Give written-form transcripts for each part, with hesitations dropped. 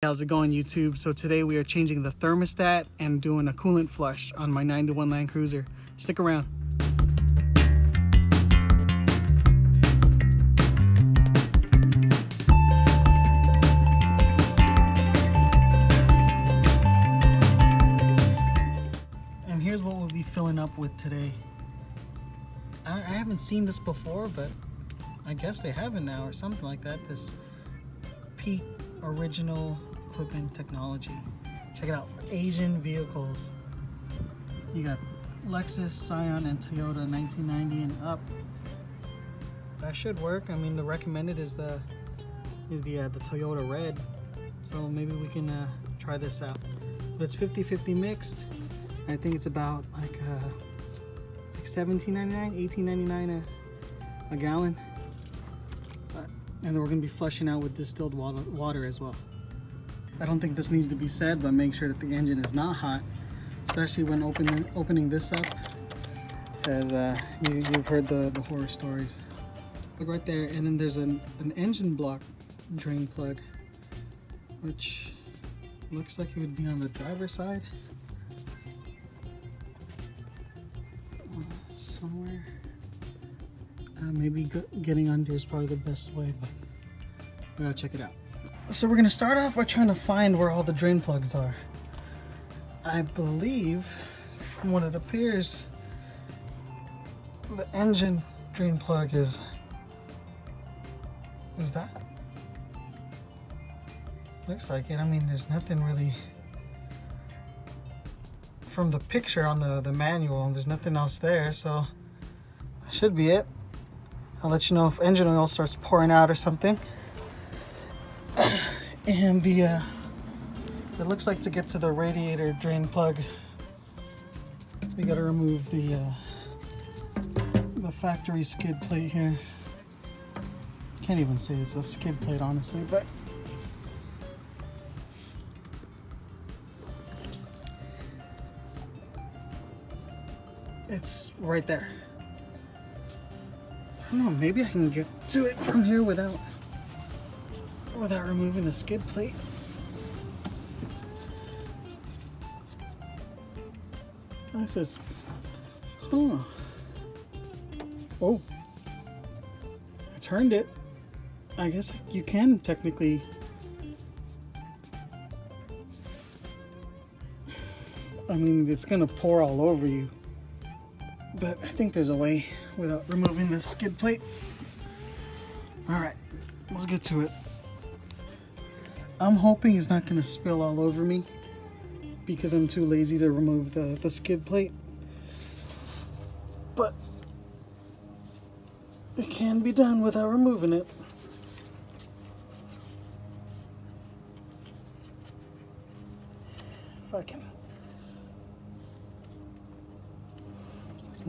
How's it going, YouTube? So today we are changing the thermostat and doing a coolant flush on my 9-to-1 Land Cruiser. Stick around. And here's what we'll be filling up with today. I haven't seen this before, but I guess they have it now or something like that. This Peak Original Equipment Technology. Check it out, for Asian vehicles. You got Lexus, Scion, and Toyota 1990 and up. That should work. I mean, the recommended is the Toyota Red. So maybe we can try this out. But it's 50-50 mixed. I think it's about like it's like $17.99, $18.99 a gallon. And then we're going to be flushing out with distilled water as well. I don't think this needs to be said, but make sure that the engine is not hot, especially when opening this up, because you've heard the horror stories. Look right there, and then there's an engine block drain plug, which looks like it would be on the driver's side. Somewhere. Maybe getting under is probably the best way, but we gotta check it out. So we're gonna start off by trying to find where all the drain plugs are. I believe, from what it appears, the engine drain plug is that. Looks like it. I mean, there's nothing really from the picture on the manual. There's nothing else there, so that should be it. I'll let you know if engine oil starts pouring out or something. And it looks like to get to the radiator drain plug, we gotta remove the factory skid plate here. Can't even say it's a skid plate, honestly, but it's right there. I don't know, maybe I can get to it from here without removing the skid plate. This is, oh, I turned it. I guess you can technically, I mean, it's gonna pour all over you, but I think there's a way without removing this skid plate. All right, let's get to it. I'm hoping it's not gonna spill all over me because I'm too lazy to remove the skid plate. But it can be done without removing it. If I can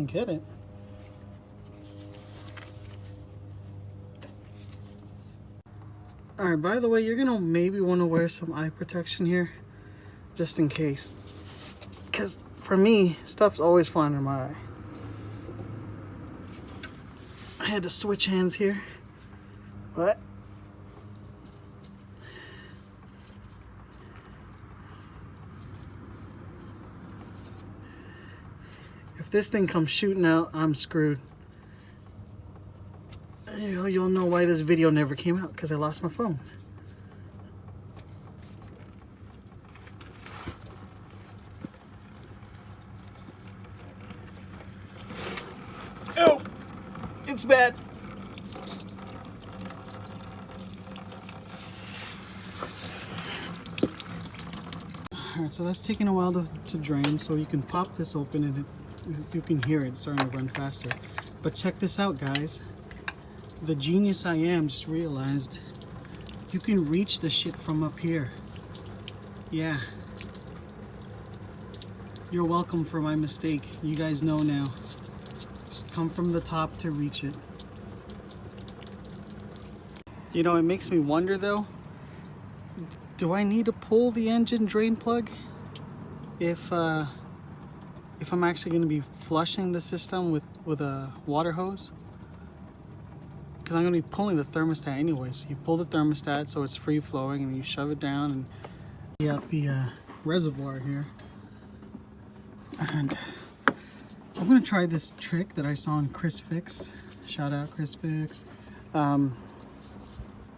get it. Alright, by the way, you're gonna maybe want to wear some eye protection here, just in case. Because for me, stuff's always flying in my eye. I had to switch hands here, but if this thing comes shooting out, I'm screwed. You'll know why this video never came out, because I lost my phone. Oh, it's bad. Alright, so that's taking a while to drain, so you can pop this open and you can hear it starting to run faster. But check this out, guys. The genius I am just realized you can reach the shit from up here. Yeah. You're welcome for my mistake. You guys know now. Just come from the top to reach it. You know, it makes me wonder though, do I need to pull the engine drain plug if I'm actually going to be flushing the system with a water hose? because I'm going to be pulling the thermostat anyway. So you pull the thermostat so it's free flowing, and you shove it down and you got the reservoir here. And I'm going to try this trick that I saw on Chris Fix. Shout out Chris Fix.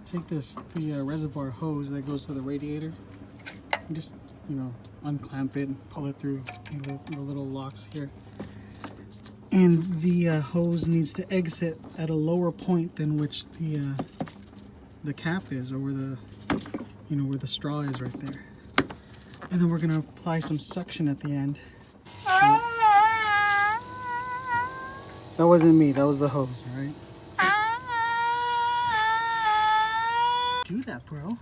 Take the reservoir hose that goes to the radiator and just, you know, unclamp it and pull it through the little locks here. And the hose needs to exit at a lower point than which the cap is, or where the, you know, where the straw is right there. And then we're gonna apply some suction at the end. That wasn't me, that was the hose, all right? Do that, bro.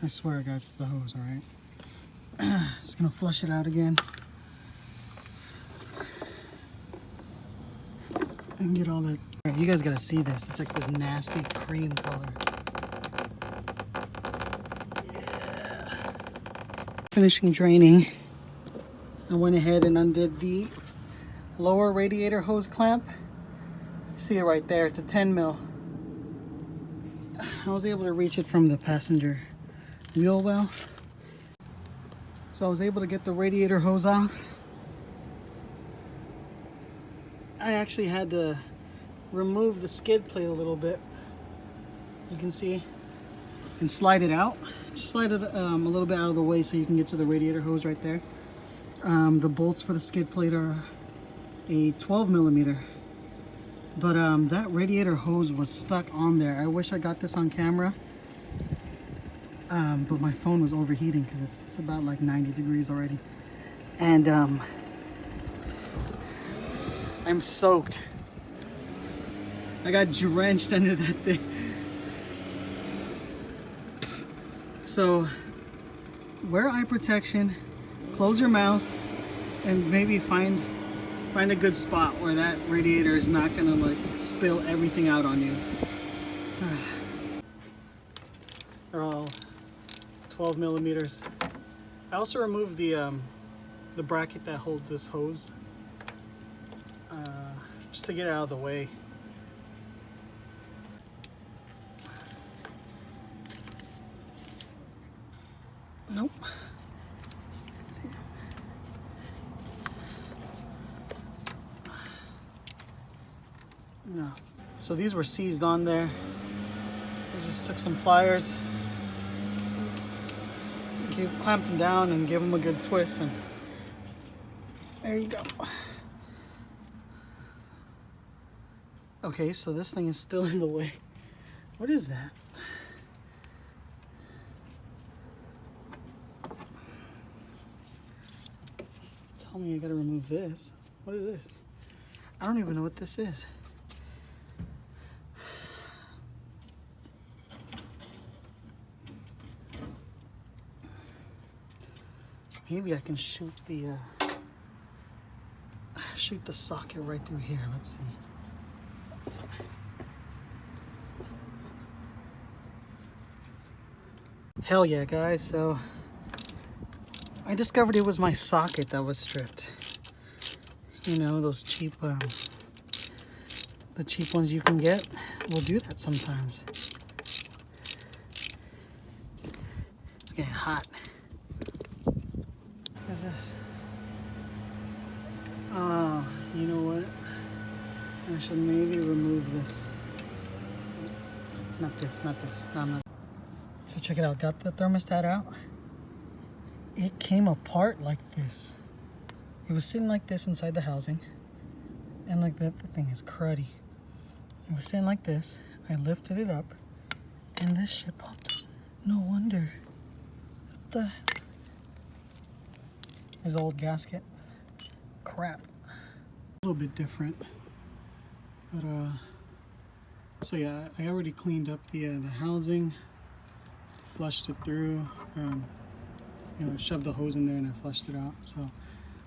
I swear, guys, it's the hose, all right? Just gonna flush it out again. And get all that. You guys gotta see this. It's like this nasty cream color. Yeah. Finishing draining, I went ahead and undid the lower radiator hose clamp. You see it right there. It's a 10 mil. I was able to reach it from the passenger wheel well. So I was able to get the radiator hose off. I actually had to remove the skid plate a little bit. You can see, and slide it out. Just slide it a little bit out of the way so you can get to the radiator hose right there. The bolts for the skid plate are a 12 millimeter. But that radiator hose was stuck on there. I wish I got this on camera. But my phone was overheating because it's about like 90 degrees already. And I'm soaked. I got drenched under that thing. So wear eye protection, close your mouth, and maybe find a good spot where that radiator is not gonna like spill everything out on you. They're all 12 millimeters. I also removed the bracket that holds this hose, just to get it out of the way. Nope. No. So these were seized on there. I just took some pliers, clamped them down and gave them a good twist, and there you go. Okay, so this thing is still in the way. What is that? Tell me I gotta remove this. What is this? I don't even know what this is. Maybe I can shoot the socket right through here. Let's see. Hell yeah, guys. So I discovered it was my socket that was stripped. You know, those cheap, the cheap ones you can get will do that sometimes. It's getting hot. What is this? Oh, you know what? I should maybe remove this. Not this, not this. No, not. So check it out. Got the thermostat out. It came apart like this. It was sitting like this inside the housing. And like that, the thing is cruddy. It was sitting like this. I lifted it up. And this shit popped. No wonder. What the? His old gasket. Crap. A little bit different. But, so yeah, I already cleaned up the housing. Flushed it through. You know, shoved the hose in there and I flushed it out. So I'm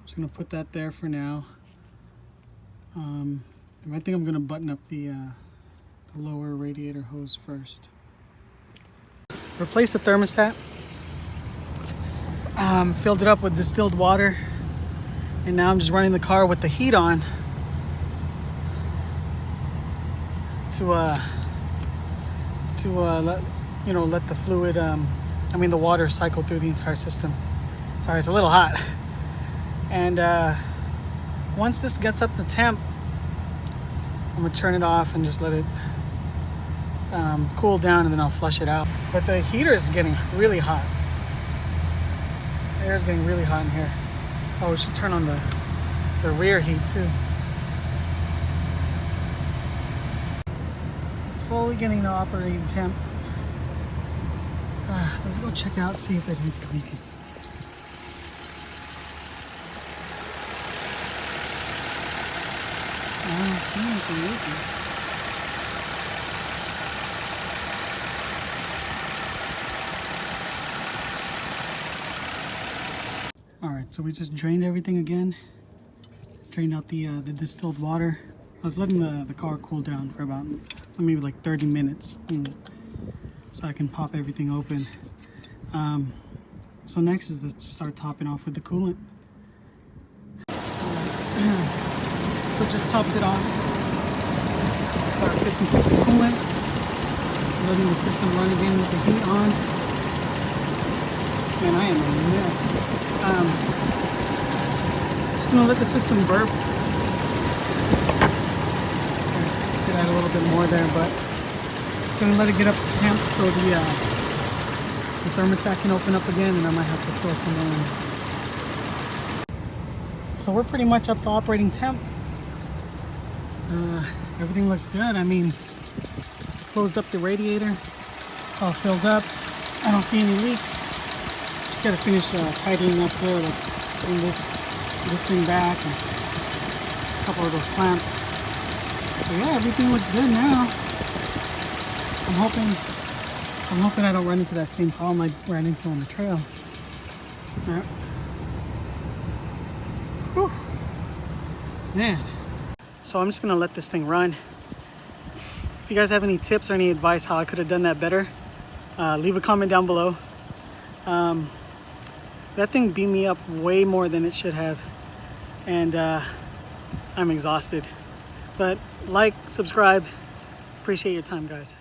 just gonna put that there for now. I think I'm gonna button up the lower radiator hose first. Replace the thermostat. Filled it up with distilled water, and now I'm just running the car with the heat on to let the fluid, the water cycle through the entire system. Sorry, it's a little hot. And once this gets up to temp, I'm gonna turn it off and just let it cool down, and then I'll flush it out. But the heater is getting really hot. The air is getting really hot in here. Oh, we should turn on the rear heat too. Slowly getting to operating temp. Let's go check it out, see if there's anything leaking. I don't see anything leaking. Alright, so we just drained everything again. Drained out the distilled water. I was letting the car cool down for about maybe like 30 minutes. So I can pop everything open. So next is to start topping off with the coolant. So just topped it off. About 50-50 coolant. Letting the system run again with the heat on. Man, I am a mess. Just gonna let the system burp. Could add a little bit more there, but just gonna let it get up to temp so the thermostat can open up again, and I might have to throw some more in. So we're pretty much up to operating temp. Everything looks good. I mean, closed up the radiator. It's all filled up. I don't see any leaks. Just gotta finish tightening up there, like putting this thing back and a couple of those clamps. But yeah, everything looks good now. I'm hoping I don't run into that same problem I ran into on the trail. Yeah. Whew. Man. So I'm just gonna let this thing run. If you guys have any tips or any advice how I could have done that better, leave a comment down below. That thing beat me up way more than it should have, and I'm exhausted. But like, subscribe, appreciate your time, guys.